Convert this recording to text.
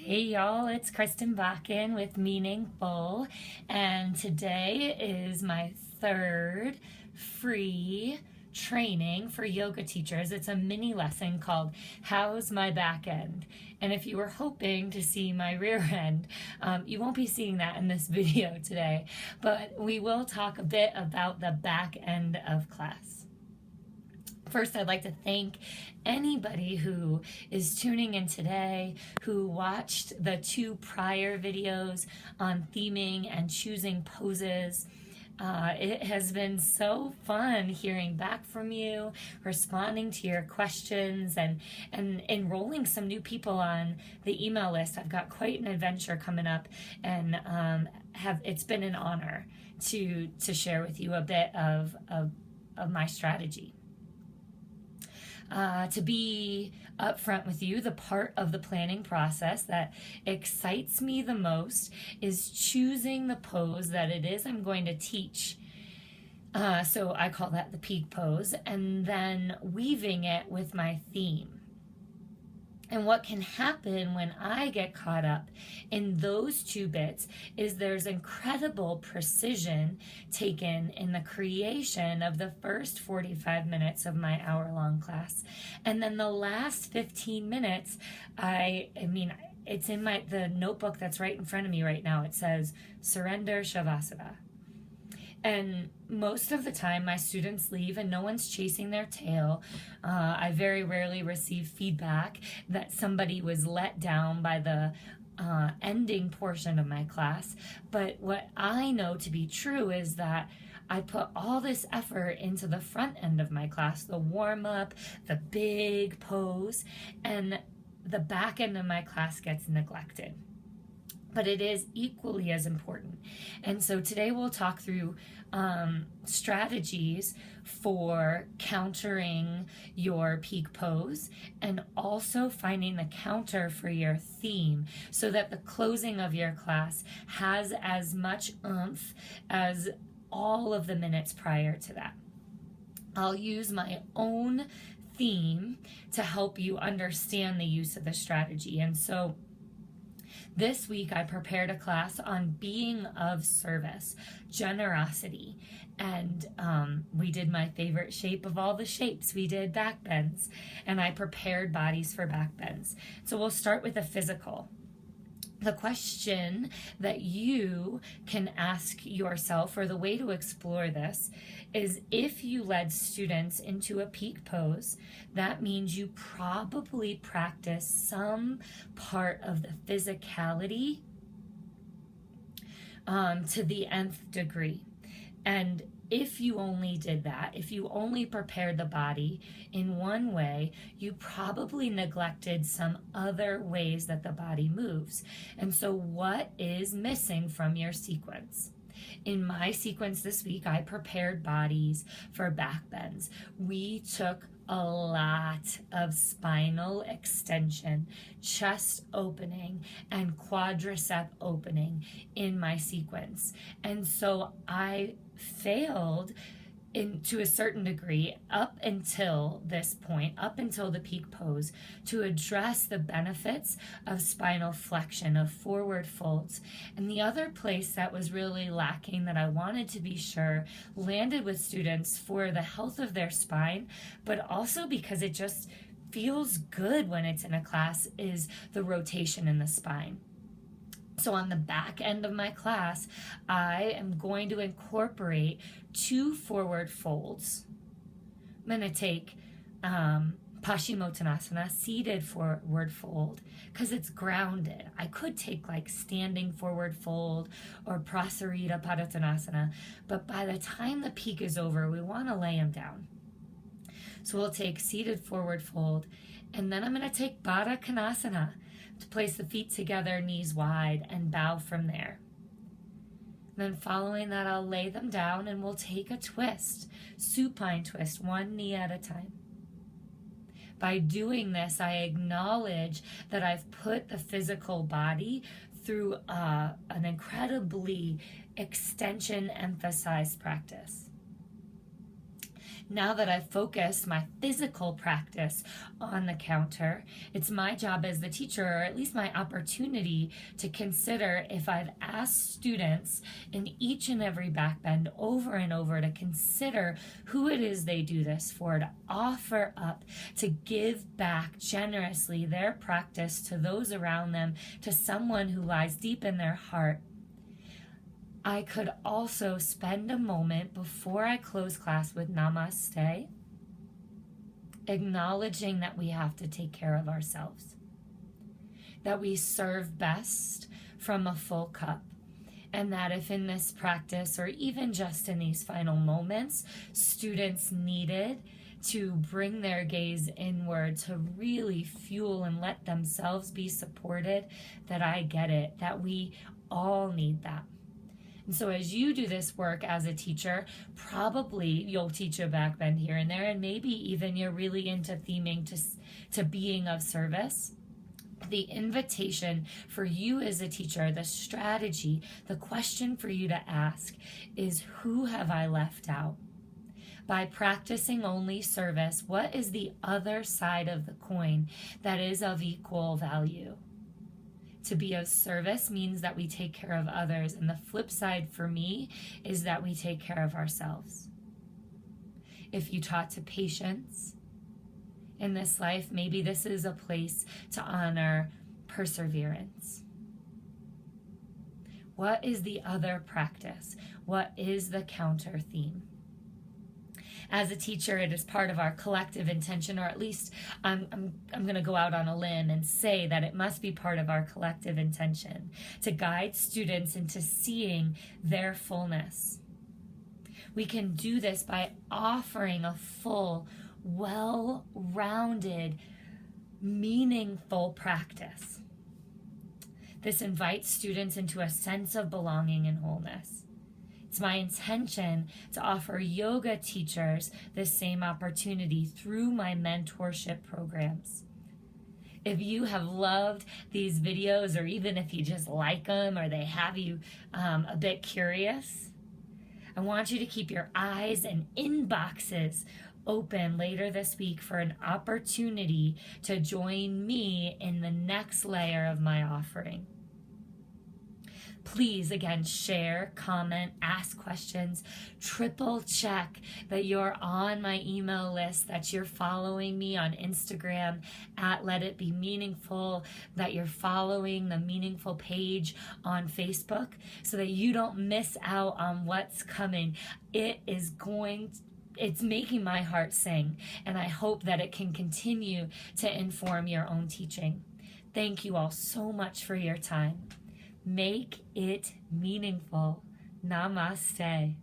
Hey y'all, it's Kristen Backend with Meaningful, and today is my third free training for yoga teachers. It's a mini lesson called How's My Back End? And if you were hoping to see my rear end, you won't be seeing that in this video today, but we will talk a bit about the back end of class. First, I'd like to thank anybody who is tuning in today, who watched the two prior videos on theming and choosing poses. It has been so fun hearing back from you, responding to your questions, and enrolling some new people on the email list. I've got quite an adventure coming up, and it's been an honor to share with you a bit of my strategy. To be upfront with you, the part of the planning process that excites me the most is choosing the pose that it is I'm going to teach. So I call that the peak pose, and then weaving it with my theme. And what can happen when I get caught up in those two bits is there's incredible precision taken in the creation of the first 45 minutes of my hour-long class. And then the last 15 minutes, it's in the notebook that's right in front of me right now. It says, Surrender Shavasana. And most of the time, my students leave and no one's chasing their tail. I very rarely receive feedback that somebody was let down by the ending portion of my class. But what I know to be true is that I put all this effort into the front end of my class, the warm-up, the big pose, and the back end of my class gets neglected. But it is equally as important. And so today we'll talk through strategies for countering your peak pose and also finding the counter for your theme so that the closing of your class has as much oomph as all of the minutes prior to that. I'll use my own theme to help you understand the use of the strategy. And so this week, I prepared a class on being of service, generosity, and we did my favorite shape of all the shapes. We did back bends, and I prepared bodies for back bends. So we'll start with the physical. The question that you can ask yourself, or the way to explore this, is if you led students into a peak pose, that means you probably practice some part of the physicality to the nth degree. And if you only did that, if you only prepared the body in one way, you probably neglected some other ways that the body moves. And so what is missing from your sequence? In my sequence this week, I prepared bodies for back bends. We took a lot of spinal extension, chest opening, and quadricep opening in my sequence. And so I failed to a certain degree up until this point, up until the peak pose, to address the benefits of spinal flexion, of forward folds. And the other place that was really lacking that I wanted to be sure landed with students for the health of their spine, but also because it just feels good when it's in a class, is the rotation in the spine. So on the back end of my class, I am going to incorporate 2 forward folds. I'm going to take Paschimottanasana, seated forward fold, because it's grounded. I could take like standing forward fold or Prasarita Padottanasana, but by the time the peak is over, we want to lay them down. So we'll take seated forward fold, and then I'm going to take Baddha Konasana, to place the feet together, knees wide, and bow from there. And then following that, I'll lay them down and we'll take a twist, supine twist, one knee at a time. By doing this, I acknowledge that I've put the physical body through an incredibly extension-emphasized practice. Now that I've focused my physical practice on the counter, it's my job as the teacher, or at least my opportunity, to consider if I've asked students in each and every backbend over and over to consider who it is they do this for, to offer up, to give back generously their practice to those around them, to someone who lies deep in their heart. I could also spend a moment before I close class with namaste, acknowledging that we have to take care of ourselves, that we serve best from a full cup, and that if in this practice, or even just in these final moments, students needed to bring their gaze inward to really fuel and let themselves be supported, that I get it, that we all need that. And so as you do this work as a teacher, probably you'll teach a backbend here and there, and maybe even you're really into theming to being of service. The invitation for you as a teacher, the strategy, the question for you to ask is, who have I left out? By practicing only service, what is the other side of the coin that is of equal value? To be of service means that we take care of others, and the flip side for me is that we take care of ourselves. If you taught to patience in this life, maybe this is a place to honor perseverance. What is the other practice? What is the counter theme? As a teacher, it is part of our collective intention, or at least I'm going to go out on a limb and say that it must be part of our collective intention to guide students into seeing their fullness. We can do this by offering a full, well-rounded, meaningful practice. This invites students into a sense of belonging and wholeness. It's my intention to offer yoga teachers this same opportunity through my mentorship programs. If you have loved these videos, or even if you just like them or they have you a bit curious, I want you to keep your eyes and inboxes open later this week for an opportunity to join me in the next layer of my offering. Please, again, share, comment, ask questions, triple check that you're on my email list, that you're following me on Instagram at Let It Be Meaningful, that you're following the Meaningful page on Facebook so that you don't miss out on what's coming. It's making my heart sing, and I hope that it can continue to inform your own teaching. Thank you all so much for your time. Make it meaningful. Namaste.